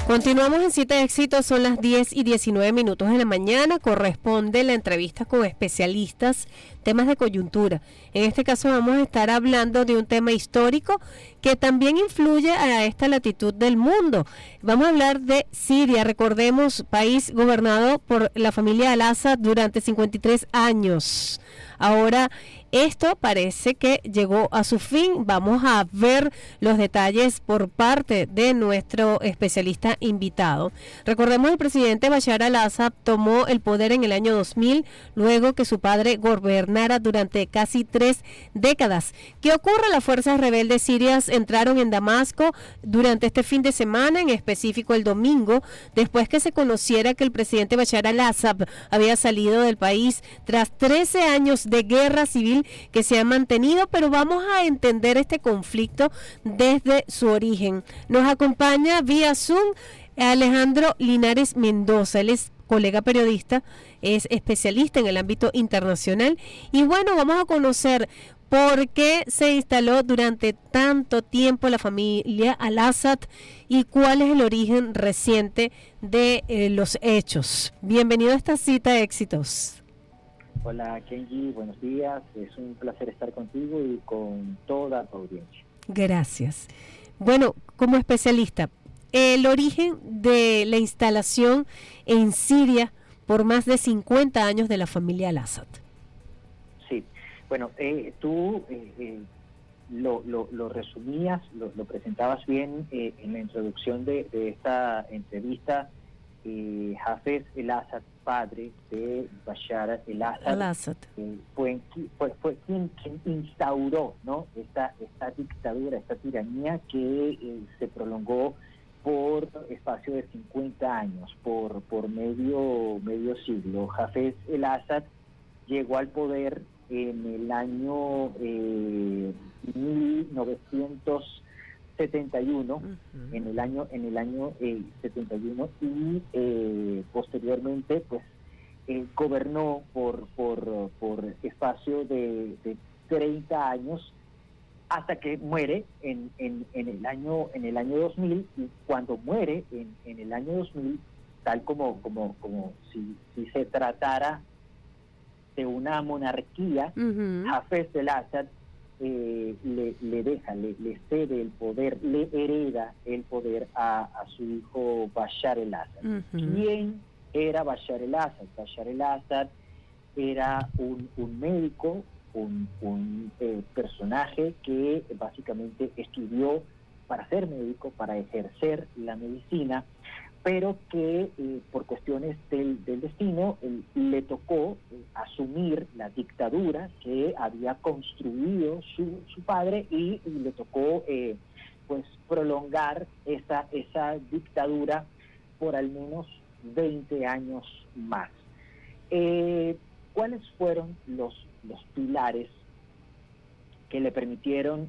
Continuamos en Cita de Éxitos, son las 10:19 de la mañana, corresponde la entrevista con especialistas, temas de coyuntura. En este caso vamos a estar hablando de un tema histórico que también influye a esta latitud del mundo. Vamos a hablar de Siria, recordemos, país gobernado por la familia Al-Assad durante 53 años. Ahora esto parece que llegó a su fin. Vamos a ver los detalles por parte de nuestro especialista invitado. Recordemos, el presidente Bashar al-Assad tomó el poder en el año 2000, luego que su padre gobernara durante casi 3 décadas. ¿Qué ocurre? Las fuerzas rebeldes sirias entraron en Damasco durante este fin de semana, en específico el domingo, después que se conociera que el presidente Bashar al-Assad había salido del país tras 13 años de guerra civil que se ha mantenido, pero vamos a entender este conflicto desde su origen. Nos acompaña vía Zoom Alejandro Linares Mendoza. Él es colega periodista, es especialista en el ámbito internacional y bueno, vamos a conocer por qué se instaló durante tanto tiempo la familia Al-Assad y cuál es el origen reciente de los hechos. Bienvenido a esta Cita de Éxitos. Hola Kenji, buenos días, es un placer estar contigo y con toda tu audiencia. Gracias. Bueno, como especialista, el origen de la instalación en Siria por más de 50 años de la familia Al-Assad. Sí, bueno, tú lo resumías, lo presentabas bien en la introducción de esta entrevista. Hafez el-Assad, padre de Bashar el-Assad, fue quien instauró, ¿no?, esta dictadura, esta tiranía que se prolongó por espacio de 50 años, por medio siglo. Hafez el-Assad llegó al poder en el año 1971, en el año 71, y posteriormente pues gobernó por espacio de 30 años hasta que muere en el año 2000. Y cuando muere en el año 2000, tal como si se tratara de una monarquía, Hafez el-Assad le cede el poder, le hereda el poder a su hijo Bashar el-Assad. ¿Quién era Bashar el-Assad? Bashar el-Assad era un médico, un personaje que básicamente estudió para ser médico, para ejercer la medicina, pero que por cuestiones del destino le tocó asumir la dictadura que había construido su padre, y le tocó pues prolongar esa dictadura por al menos 20 años más. ¿Cuáles fueron los pilares que le permitieron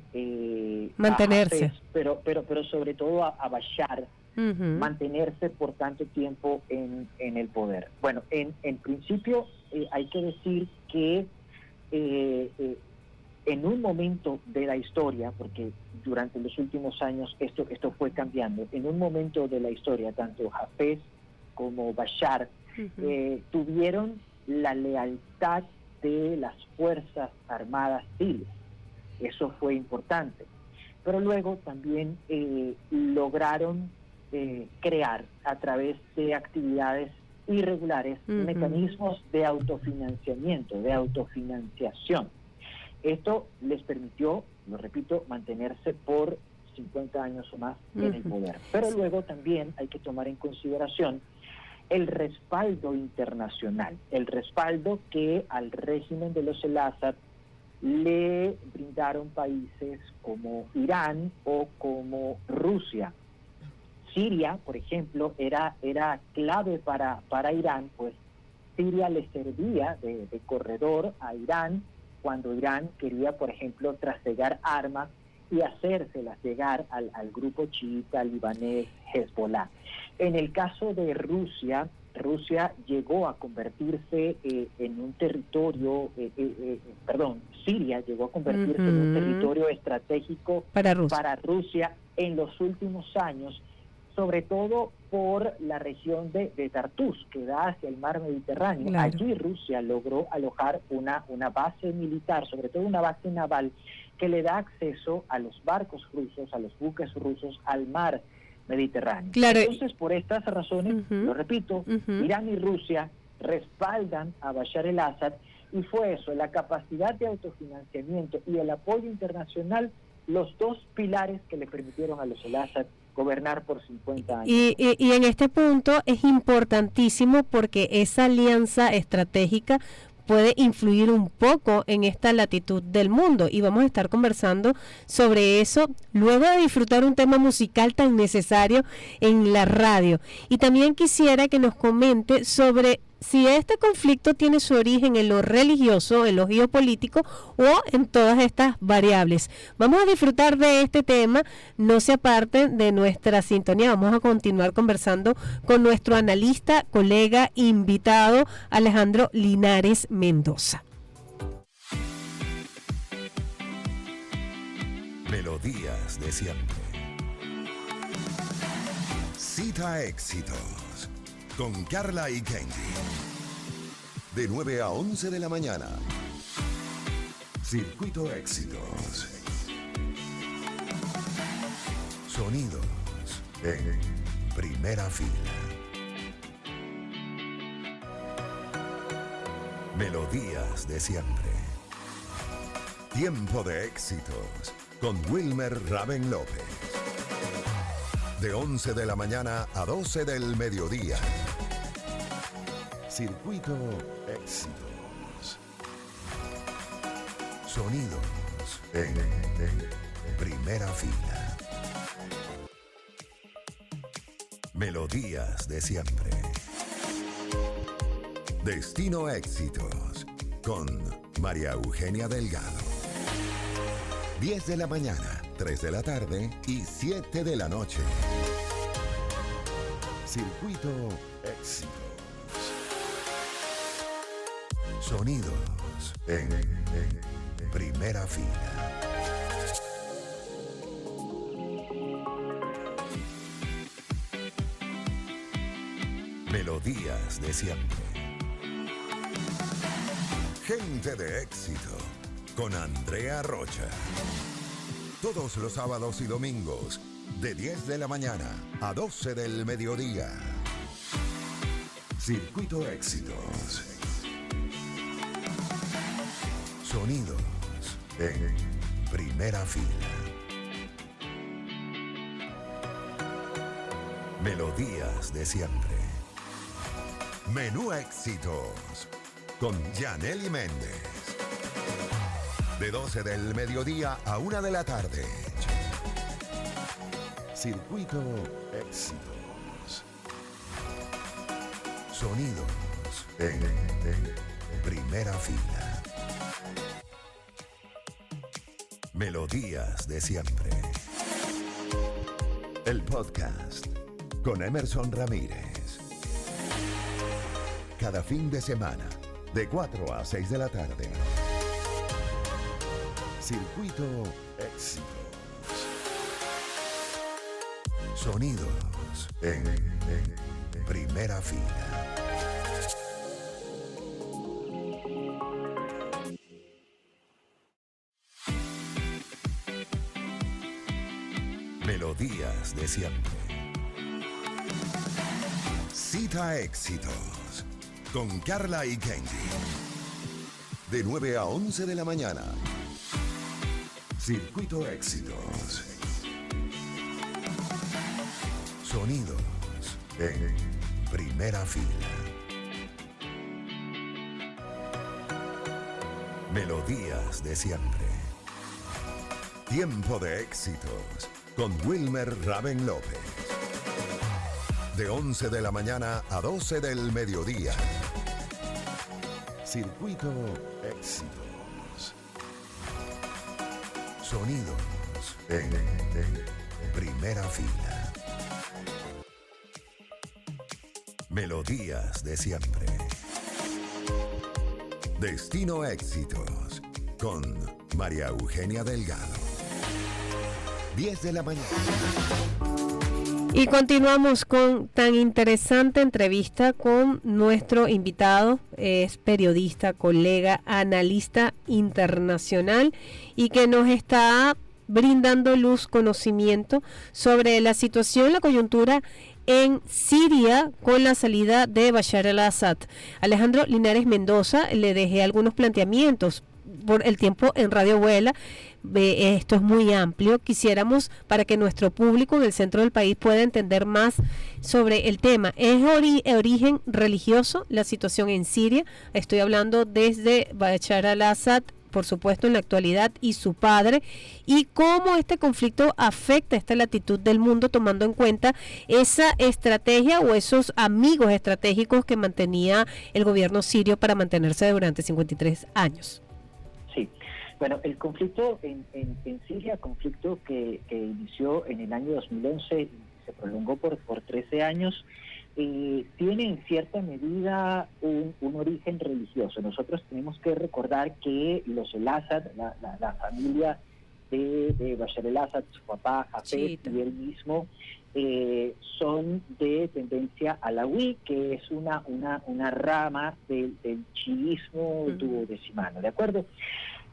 mantenerse, a Hafez, pero sobre todo a Bashar, mantenerse por tanto tiempo en el poder? Bueno, en principio hay que decir que en un momento de la historia, porque durante los últimos años esto fue cambiando, en un momento de la historia tanto Hafez como Bashar tuvieron la lealtad de las Fuerzas Armadas sirias. Eso fue importante. Pero luego también lograron crear a través de actividades irregulares mecanismos de autofinanciamiento, de autofinanciación. Esto les permitió, lo repito, mantenerse por 50 años o más en el poder. Pero luego también hay que tomar en consideración el respaldo internacional, el respaldo que al régimen de los el-Assad le brindaron países como Irán o como Rusia. Siria, por ejemplo, era clave para Irán, pues Siria le servía de corredor a Irán cuando Irán quería, por ejemplo, trasegar armas y hacérselas llegar al grupo chiita libanés Hezbollah. En el caso de Rusia llegó a convertirse en un territorio, Siria llegó a convertirse en un territorio estratégico para Rusia en los últimos años, sobre todo por la región de Tartus, que da hacia el mar Mediterráneo. Claro. Allí Rusia logró alojar una base militar, sobre todo una base naval, que le da acceso a los barcos rusos, a los buques rusos, al mar Mediterráneo. Claro. Entonces, por estas razones, lo repito, Irán y Rusia respaldan a Bashar el-Assad, y fue eso, la capacidad de autofinanciamiento y el apoyo internacional, los dos pilares que le permitieron a los el-Assad gobernar por 50 años. Y en este punto es importantísimo porque esa alianza estratégica puede influir un poco en esta latitud del mundo, y vamos a estar conversando sobre eso luego de disfrutar un tema musical tan necesario en la radio. Y también quisiera que nos comente sobre si este conflicto tiene su origen en lo religioso, en lo geopolítico o en todas estas variables. Vamos a disfrutar de este tema, no se aparten de nuestra sintonía, vamos a continuar conversando con nuestro analista, colega, invitado, Alejandro Linares Mendoza. Melodías de siempre. Cita Éxitos con Carla y Kenji. De 9 a 11 de la mañana. Circuito Éxitos. Sonidos en primera fila. Melodías de siempre. Tiempo de éxitos con Wilmer Raven López. De 11 de la mañana a 12 del mediodía. Circuito Éxitos. Sonidos en primera fila. Melodías de siempre. Destino Éxitos con María Eugenia Delgado. 10 de la mañana, 3 de la tarde y 7 de la noche. Circuito Éxitos. Sonidos en primera fila. Melodías de siempre. Gente de éxito con Andrea Rocha. Todos los sábados y domingos, de 10 de la mañana a 12 del mediodía. Circuito Éxitos. Sonidos en primera fila. Melodías de siempre. Menú Éxitos con Yanely Méndez. De 12 del mediodía a 1 de la tarde. Circuito Éxitos. Sonidos en primera fila. Melodías de siempre. El podcast con Emerson Ramírez. Cada fin de semana, de 4 a 6 de la tarde. Circuito Éxitos. Sonidos en primera fila. Melodías de siempre. Cita Éxitos con Carla y Kenji. De 9 a 11 de la mañana. Circuito Éxitos. Sonidos en primera fila. Melodías de siempre. Tiempo de éxitos con Wilmer Raven López. De 11 de la mañana a 12 del mediodía. Circuito Éxitos. Sonidos en primera fila. Melodías de siempre. Destino Éxitos con María Eugenia Delgado. 10 de la mañana. Y continuamos con tan interesante entrevista con nuestro invitado, es periodista, colega, analista internacional y que nos está brindando luz, conocimiento sobre la situación, la coyuntura en Siria con la salida de Bashar al-Assad. Alejandro Linares Mendoza, le dejé algunos planteamientos por el tiempo en Radio Vuela. Esto es muy amplio. Quisiéramos para que nuestro público en el centro del país pueda entender más sobre el tema. ¿Es origen religioso la situación en Siria? Estoy hablando desde Bashar al-Assad, por supuesto en la actualidad, y su padre, y cómo este conflicto afecta esta latitud del mundo, tomando en cuenta esa estrategia o esos amigos estratégicos que mantenía el gobierno sirio para mantenerse durante 53 años. Sí, bueno, el conflicto en Siria, conflicto que inició en el año 2011 y se prolongó por 13 años, tiene en cierta medida un origen religioso. Nosotros tenemos que recordar que los el-Assad, la familia de Bashar al-Assad, su papá Hafez y él mismo, son de tendencia alawí, que es una rama del chiismo duodecimano, ¿de acuerdo?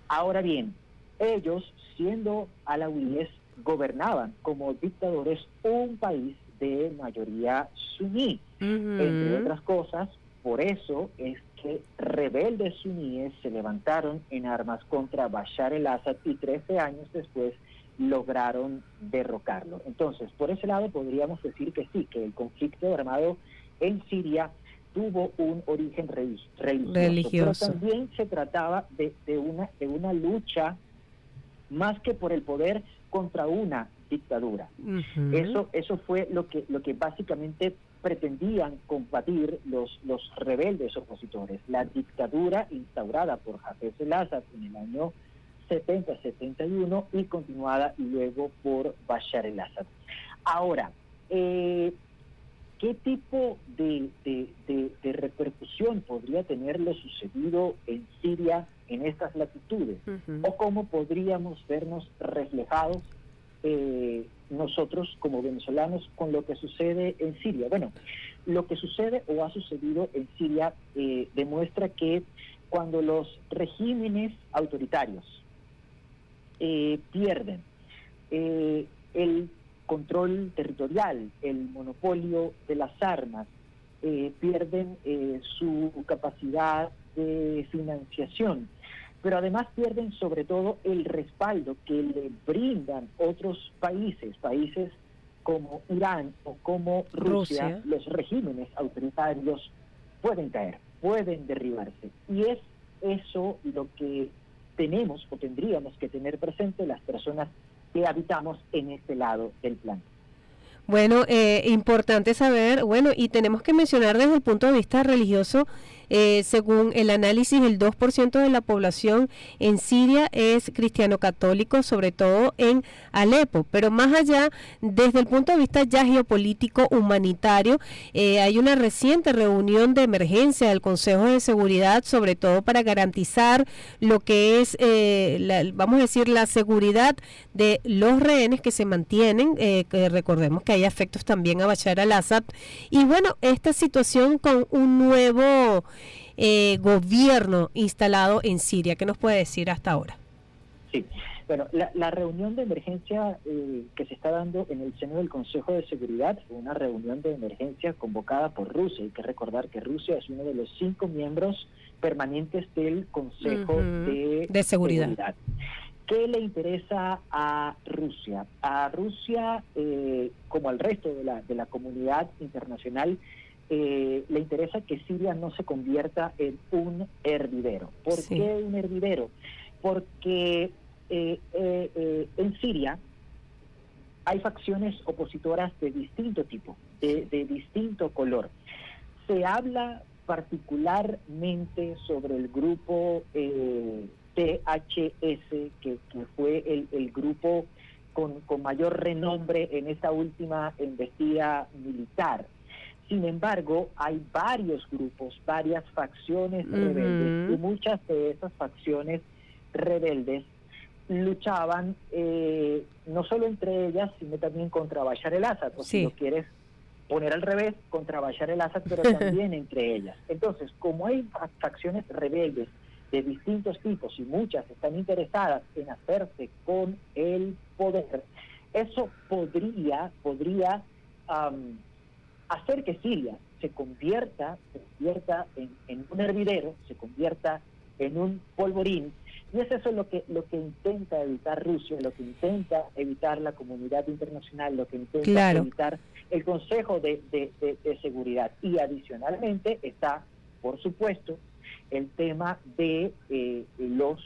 Ahora bien, ellos, siendo alawíes, gobernaban como dictadores un país de mayoría suní. Entre otras cosas, por eso es que rebeldes suníes se levantaron en armas contra Bashar al-Assad y 13 años después lograron derrocarlo. Entonces, por ese lado podríamos decir que sí, que el conflicto armado en Siria tuvo un origen religioso, pero también se trataba de una lucha más que por el poder contra una dictadura. Eso fue lo que básicamente pretendían combatir los rebeldes opositores, la dictadura instaurada por Hafez al-Assad en el año 70-71 y continuada luego por Bashar al-Assad. Ahora, ¿qué tipo de repercusión podría tener lo sucedido en Siria en estas latitudes? ¿O cómo podríamos vernos reflejados nosotros como venezolanos con lo que sucede en Siria? Bueno, lo que sucede o ha sucedido en Siria demuestra que cuando los regímenes autoritarios pierden el control territorial, el monopolio de las armas, pierden su capacidad de financiación, pero además pierden sobre todo el respaldo que le brindan otros países como Irán o como Rusia. Los regímenes autoritarios pueden caer, pueden derribarse, y es eso lo que tenemos o tendríamos que tener presente las personas que habitamos en este lado del planeta. Bueno, importante saber, bueno, y tenemos que mencionar desde el punto de vista religioso, según el análisis, el 2% de la población en Siria es cristiano católico, sobre todo en Alepo, pero más allá, desde el punto de vista ya geopolítico, humanitario, hay una reciente reunión de emergencia del Consejo de Seguridad, sobre todo para garantizar lo que es, vamos a decir, la seguridad de los rehenes que se mantienen, que recordemos que hay afectos también a Bashar al-Assad, y bueno, esta situación con un nuevo gobierno instalado en Siria. ¿Qué nos puede decir hasta ahora? Sí, bueno, la reunión de emergencia que se está dando en el seno del Consejo de Seguridad fue una reunión de emergencia convocada por Rusia. Hay que recordar que Rusia es uno de los 5 miembros permanentes del Consejo de Seguridad. ¿Qué le interesa a Rusia? A Rusia, como al resto de la comunidad internacional, le interesa que Siria no se convierta en un hervidero. ¿Por qué un hervidero? Porque en Siria hay facciones opositoras de distinto tipo, de distinto color. Se habla particularmente sobre el grupo THS, que fue el grupo con mayor renombre en esta última embestida militar. Sin embargo, hay varios grupos, varias facciones rebeldes, y muchas de esas facciones rebeldes luchaban no solo entre ellas, sino también contra Bashar el-Assad, o si lo quieres poner al revés, contra Bashar el-Assad, pero también entre ellas. Entonces, como hay facciones rebeldes de distintos tipos y muchas están interesadas en hacerse con el poder, eso podría hacer que Siria se convierta en un hervidero, se convierta en un polvorín, y es eso lo que intenta evitar Rusia, lo que intenta evitar la comunidad internacional, lo que intenta evitar el Consejo de Seguridad. Y adicionalmente está, por supuesto, el tema de los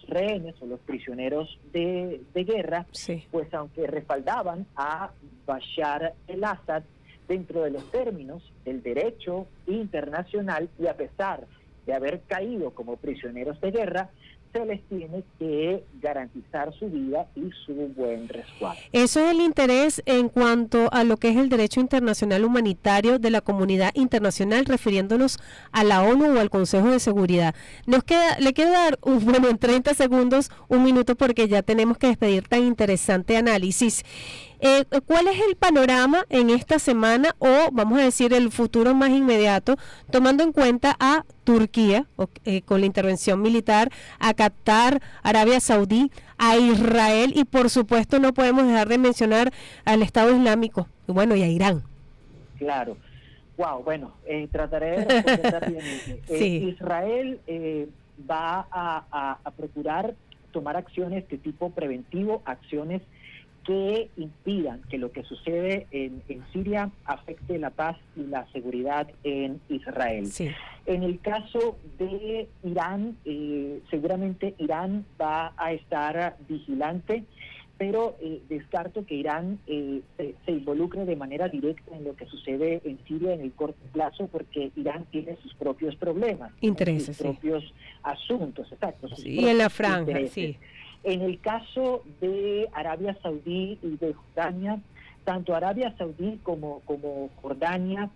rehenes o los prisioneros de guerra, pues aunque respaldaban a Bashar el-Assad dentro de los términos del derecho internacional, y a pesar de haber caído como prisioneros de guerra, se les tiene que garantizar su vida y su buen resguardo. Eso es el interés en cuanto a lo que es el derecho internacional humanitario de la comunidad internacional, refiriéndonos a la ONU o al Consejo de Seguridad. Le quiero dar, en 30 segundos, un minuto, porque ya tenemos que despedir tan interesante análisis. ¿Cuál es el panorama en esta semana, o vamos a decir el futuro más inmediato, tomando en cuenta a Turquía con la intervención militar, a Qatar, Arabia Saudí, a Israel y por supuesto no podemos dejar de mencionar al Estado Islámico y a Irán? Claro. Trataré de responder rápidamente. Israel va a procurar tomar acciones de tipo preventivo, acciones que impidan que lo que sucede en Siria afecte la paz y la seguridad en Israel. En el caso de Irán, seguramente Irán va a estar vigilante, pero descarto que Irán se involucre de manera directa en lo que sucede en Siria en el corto plazo, porque Irán tiene sus propios problemas, intereses, sus propios asuntos, exacto. Y en la franja, En el caso de Arabia Saudí y de Jordania, tanto Arabia Saudí como Jordania,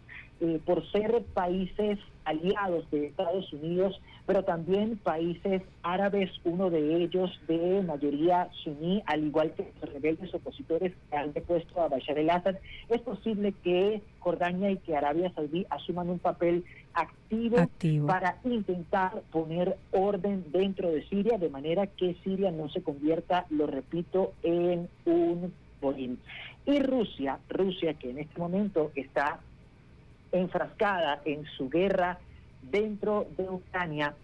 por ser países aliados de Estados Unidos, pero también países árabes, uno de ellos de mayoría suní, al igual que los rebeldes opositores que han depuesto a Bashar el-Assad, es posible que Jordania y que Arabia Saudí asuman un papel activo para intentar poner orden dentro de Siria, de manera que Siria no se convierta, lo repito, en un borín. Y Rusia, que en este momento está enfrascada en su guerra dentro de Ucrania,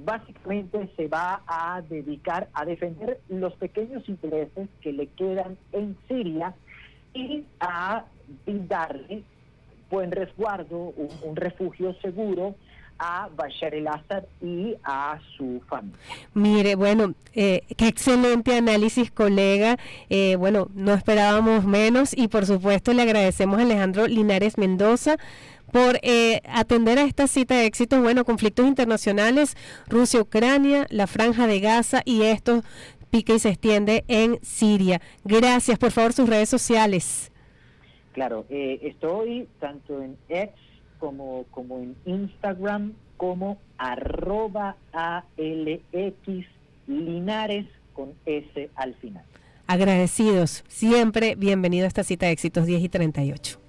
básicamente se va a dedicar a defender los pequeños intereses que le quedan en Siria y a darle buen resguardo, un refugio seguro a Bashar el-Assad y a su familia. Mire, qué excelente análisis, colega. No esperábamos menos, y por supuesto le agradecemos a Alejandro Linares Mendoza por atender a esta cita de éxitos. Conflictos internacionales, Rusia, Ucrania, la Franja de Gaza, y esto pica y se extiende en Siria. Gracias. Por favor, sus redes sociales. Claro, estoy tanto en X como en Instagram como @ALX Linares con S al final. Agradecidos. Siempre bienvenido a esta cita de éxitos 10:38.